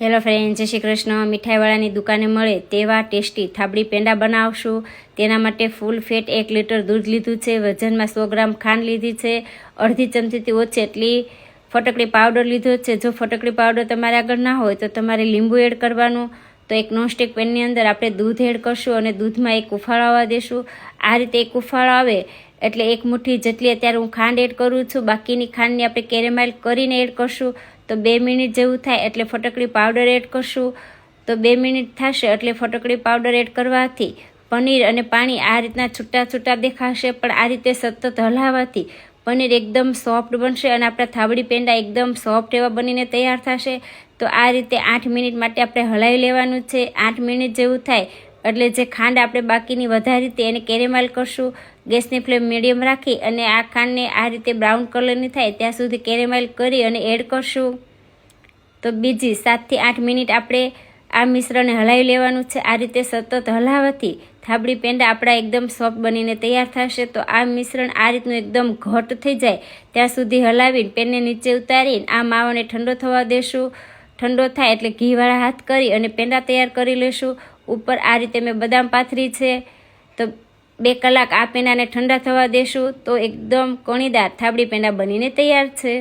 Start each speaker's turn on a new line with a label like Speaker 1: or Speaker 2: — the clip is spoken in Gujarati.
Speaker 1: હેલો ફ્રેન્ડ, જય શ્રી કૃષ્ણ. મીઠાઈવાળાની દુકાને મળે તેવા ટેસ્ટી થાબડી પેંડા બનાવશું. તેના માટે ફૂલ ફેટ 1 લીટર દૂધ લીધું છે, વજનમાં 100 ગ્રામ ખાંડ લીધી છે, અડધી ચમચીથી ઓછી એટલી ફટકડી પાવડર લીધો છે. જો ફટકડી પાવડર તમારે આગળ ના હોય તો તમારે લીંબુ એડ કરવાનું. તો એક નોનસ્ટિક પેનની અંદર આપણે દૂધ એડ કરશું અને દૂધમાં એક ઉફાળો આવવા દેશું. આ રીતે એક ઉફાળો આવે એટલે એક મુઠ્ઠી જેટલી અત્યારે હું ખાંડ એડ કરું છું. બાકીની ખાંડની આપણે કેરેમાઇલ કરીને એડ કરશું. તો 2 મિનિટ જેવું થાય એટલે ફટકડી પાવડર એડ કરશું. તો 2 મિનિટ થશે એટલે ફટકડી પાવડર એડ કરવાથી પનીર અને પાણી આ રીતના છૂટા છૂટા દેખાશે, પણ આ રીતે સતત હલાવવાથી પનીર એકદમ સોફ્ટ બનશે અને આપણા થાબડી પેંડા એકદમ સોફ્ટ એવા બનીને તૈયાર થશે. તો આ રીતે 8 મિનિટ માટે આપણે હલાવી લેવાનું છે. 8 મિનિટ જેવું થાય એટલે જે ખાંડ આપણે બાકીની વધારી હતી એને કેરેમાઇલ કરશું. ગેસની ફ્લેમ મીડિયમ રાખી અને આ ખાંડને આ રીતે બ્રાઉન કલરની થાય ત્યાં સુધી કેરેમાઇલ કરી અને એડ કરશું. તો બીજી 7 થી 8 મિનિટ આપણે આ મિશ્રણને હલાવી લેવાનું છે. આ રીતે સતત હલાવવાથી થાબડી પેંડા આપણા એકદમ સોફ્ટ બનીને તૈયાર થશે. તો આ મિશ્રણ આ રીતનું એકદમ ઘટ થઈ જાય ત્યાં સુધી હલાવીને પેનને નીચે ઉતારીને આ માવાને ઠંડો થવા દેશું. ઠંડો થાય એટલે ઘીવાળા હાથ કરી અને પેંડા તૈયાર કરી લેશું. ઉપર આ રીતે મેં બદામ પાથરી છે. તો 2 કલાક આ પેંડાને ઠંડા થવા દેશું. તો એકદમ કણીદાર થાબડી પેંડા બનીને તૈયાર છે.